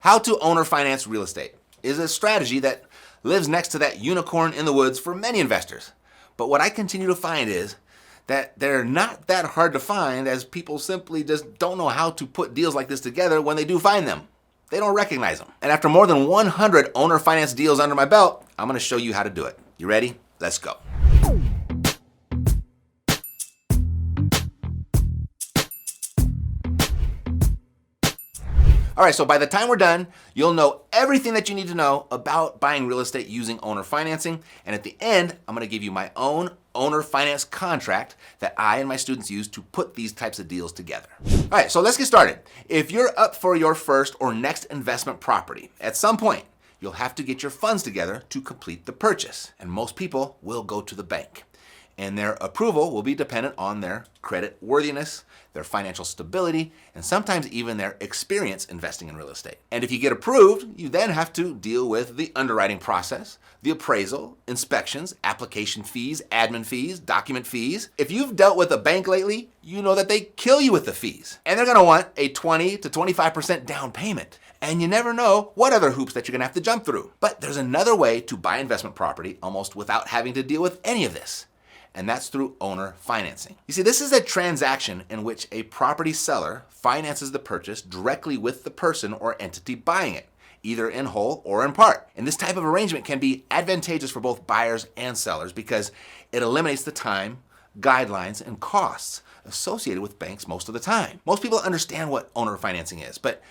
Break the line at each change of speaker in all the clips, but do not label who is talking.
How to owner finance real estate is a strategy that lives next to that unicorn in the woods for many investors. But what I continue to find is that they're not that hard to find, as people simply just don't know how to put deals like this together when they do find them. They don't recognize them. And after more than 100 owner finance deals under my belt, I'm gonna show you how to do it. You ready? Let's go. All right, so by the time we're done, you'll know everything that you need to know about buying real estate using owner financing. And at the end, I'm gonna give you my own owner finance contract that I and my students use to put these types of deals together. All right, so let's get started. If you're up for your first or next investment property, at some point, you'll have to get your funds together to complete the purchase. And most people will go to the bank. And their approval will be dependent on their credit worthiness, their financial stability, and sometimes even their experience investing in real estate. And if you get approved, you then have to deal with the underwriting process, the appraisal, inspections, application fees, admin fees, document fees. If you've dealt with a bank lately, you know that they kill you with the fees. And they're gonna want a 20 to 25% down payment. And you never know what other hoops that you're gonna have to jump through. But there's another way to buy investment property almost without having to deal with any of this. And that's through owner financing. You see, this is a transaction in which a property seller finances the purchase directly with the person or entity buying it, either in whole or in part. And this type of arrangement can be advantageous for both buyers and sellers because it eliminates the time, guidelines, and costs associated with banks most of the time. Most people understand what owner financing is, but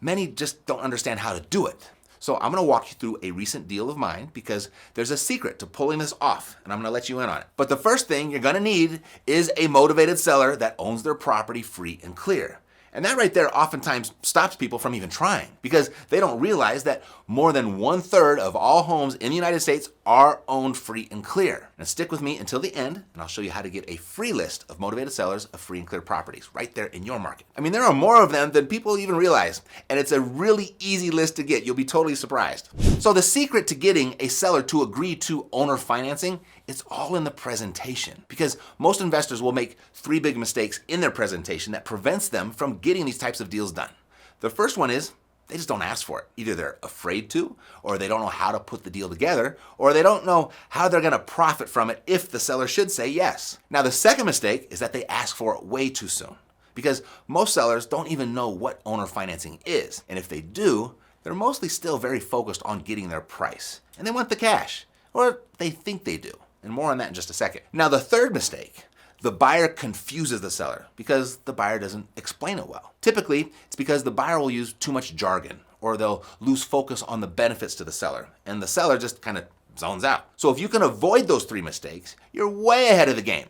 many just don't understand how to do it. So I'm gonna walk you through a recent deal of mine because there's a secret to pulling this off, and I'm gonna let you in on it. But the first thing you're gonna need is a motivated seller that owns their property free and clear. And that right there oftentimes stops people from even trying because they don't realize that more than 1/3 of all homes in the United States are owned free and clear. Now stick with me until the end and I'll show you how to get a free list of motivated sellers of free and clear properties right there in your market. I mean, there are more of them than people even realize, and it's a really easy list to get. You'll be totally surprised. So the secret to getting a seller to agree to owner financing, it's all in the presentation, because most investors will make 3 big mistakes in their presentation that prevents them from getting these types of deals done. The first one is they just don't ask for it. Either they're afraid to, or they don't know how to put the deal together, or they don't know how they're gonna profit from it if the seller should say yes. Now, the second mistake is that they ask for it way too soon, because most sellers don't even know what owner financing is. And if they do, they're mostly still very focused on getting their price, and they want the cash, or they think they do. And more on that in just a second. Now, the third mistake, the buyer confuses the seller because the buyer doesn't explain it well. Typically, it's because the buyer will use too much jargon, or they'll lose focus on the benefits to the seller, and the seller just kind of zones out. So if you can avoid those 3 mistakes, you're way ahead of the game.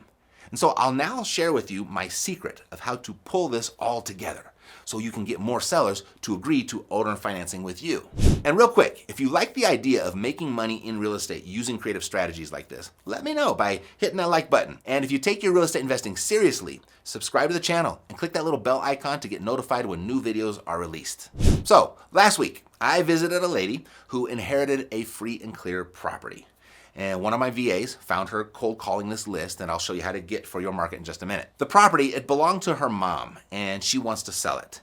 And so I'll now share with you my secret of how to pull this all together so you can get more sellers to agree to owner financing with you. And real quick, if you like the idea of making money in real estate using creative strategies like this, let me know by hitting that like button. And if you take your real estate investing seriously, subscribe to the channel and click that little bell icon to get notified when new videos are released. So last week, I visited a lady who inherited a free and clear property. And one of my VAs found her cold calling this list, and I'll show you how to get for your market in just a minute. The property, it belonged to her mom, and she wants to sell it.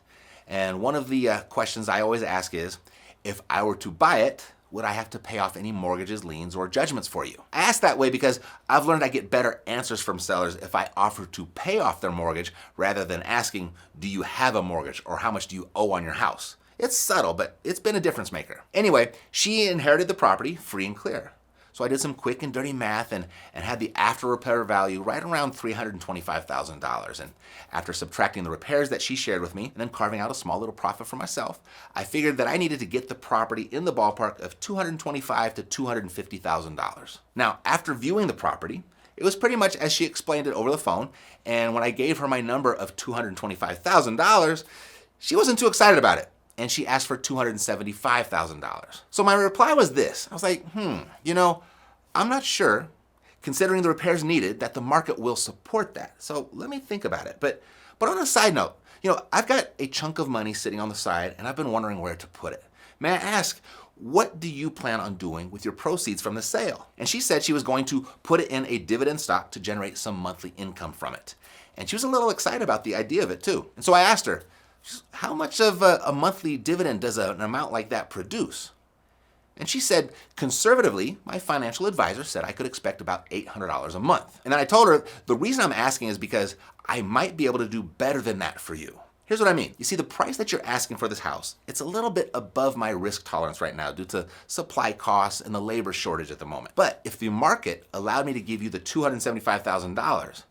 And one of the questions I always ask is, if I were to buy it, would I have to pay off any mortgages, liens, or judgments for you? I ask that way because I've learned I get better answers from sellers if I offer to pay off their mortgage rather than asking, do you have a mortgage, or how much do you owe on your house? It's subtle, but it's been a difference maker. Anyway, she inherited the property free and clear. So I did some quick and dirty math and had the after repair value right around $325,000. And after subtracting the repairs that she shared with me and then carving out a small little profit for myself, I figured that I needed to get the property in the ballpark of $225,000 to $250,000. Now, after viewing the property, it was pretty much as she explained it over the phone. And when I gave her my number of $225,000, she wasn't too excited about it. And she asked for $275,000. So my reply was this. I was like, I'm not sure, considering the repairs needed, that the market will support that. So let me think about it. But on a side note, I've got a chunk of money sitting on the side and I've been wondering where to put it. May I ask, what do you plan on doing with your proceeds from the sale? And she said she was going to put it in a dividend stock to generate some monthly income from it. And she was a little excited about the idea of it too. And so I asked her, how much of a monthly dividend does an amount like that produce? And she said, conservatively, my financial advisor said I could expect about $800 a month. And then I told her, the reason I'm asking is because I might be able to do better than that for you. Here's what I mean. You see, the price that you're asking for this house, it's a little bit above my risk tolerance right now due to supply costs and the labor shortage at the moment. But if the market allowed me to give you the $275,000,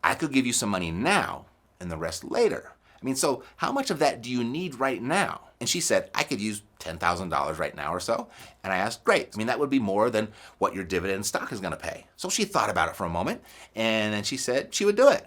I could give you some money now and the rest later. I mean, so how much of that do you need right now? And she said, I could use $10,000 right now or so. And I asked, great. I mean, that would be more than what your dividend stock is going to pay. So she thought about it for a moment, and then she said she would do it.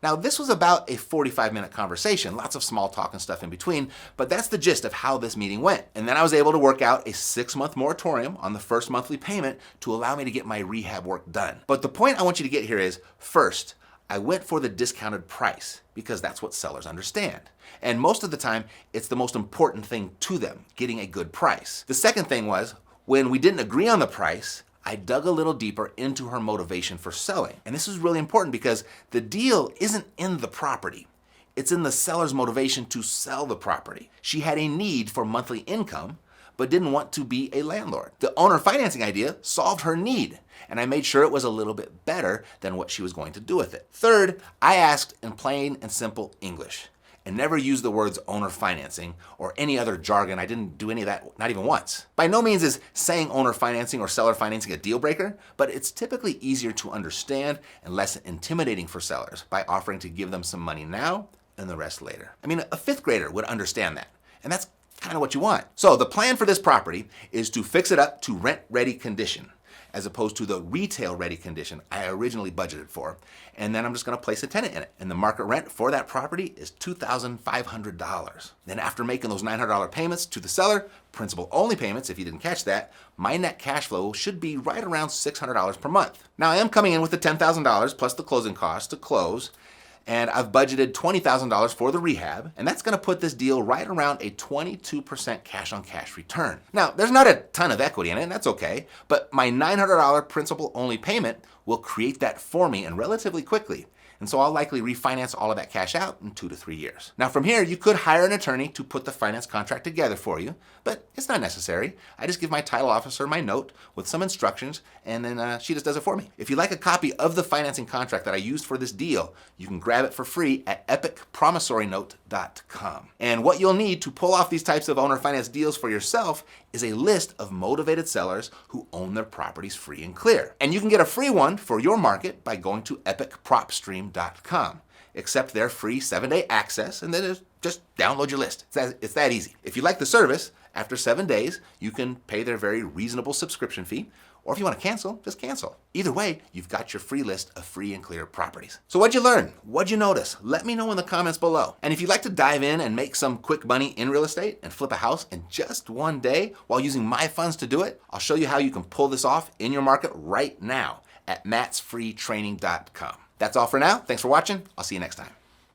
Now, this was about a 45-minute conversation, lots of small talk and stuff in between, but that's the gist of how this meeting went. And then I was able to work out a 6-month moratorium on the first monthly payment to allow me to get my rehab work done. But the point I want you to get here is, first, I went for the discounted price because that's what sellers understand. And most of the time, it's the most important thing to them, getting a good price. The second thing was, when we didn't agree on the price, I dug a little deeper into her motivation for selling. And this is really important because the deal isn't in the property. It's in the seller's motivation to sell the property. She had a need for monthly income, but didn't want to be a landlord. The owner financing idea solved her need, and I made sure it was a little bit better than what she was going to do with it. Third, I asked in plain and simple English and never used the words owner financing or any other jargon. I didn't do any of that, not even once. By no means is saying owner financing or seller financing a deal breaker, but it's typically easier to understand and less intimidating for sellers by offering to give them some money now and the rest later. I mean, a fifth grader would understand that, and that's kind of what you want. So the plan for this property is to fix it up to rent-ready condition, as opposed to the retail-ready condition I originally budgeted for. And then I'm just gonna place a tenant in it. And the market rent for that property is $2,500. Then after making those $900 payments to the seller, principal-only payments, if you didn't catch that, my net cash flow should be right around $600 per month. Now I am coming in with the $10,000 plus the closing costs to close, and I've budgeted $20,000 for the rehab, and that's gonna put this deal right around a 22% cash-on-cash return. Now, there's not a ton of equity in it, and that's okay, but my $900 principal-only payment will create that for me and relatively quickly. And so I'll likely refinance all of that cash out in 2 to 3 years. Now from here, you could hire an attorney to put the finance contract together for you, but it's not necessary. I just give my title officer my note with some instructions, and then she just does it for me. If you'd like a copy of the financing contract that I used for this deal, you can grab it for free at epicpromissorynote.com. And what you'll need to pull off these types of owner finance deals for yourself is a list of motivated sellers who own their properties free and clear. And you can get a free one for your market by going to epicpropstream.com. Accept their free 7-day access, and then just download your list. It's that easy. If you like the service, after 7 days, you can pay their very reasonable subscription fee, or if you want to cancel, just cancel. Either way, you've got your free list of free and clear properties. So what'd you learn? What'd you notice? Let me know in the comments below. And if you'd like to dive in and make some quick money in real estate and flip a house in just one day while using my funds to do it, I'll show you how you can pull this off in your market right now at mattsfreetraining.com. That's all for now. Thanks for watching. I'll see you next time.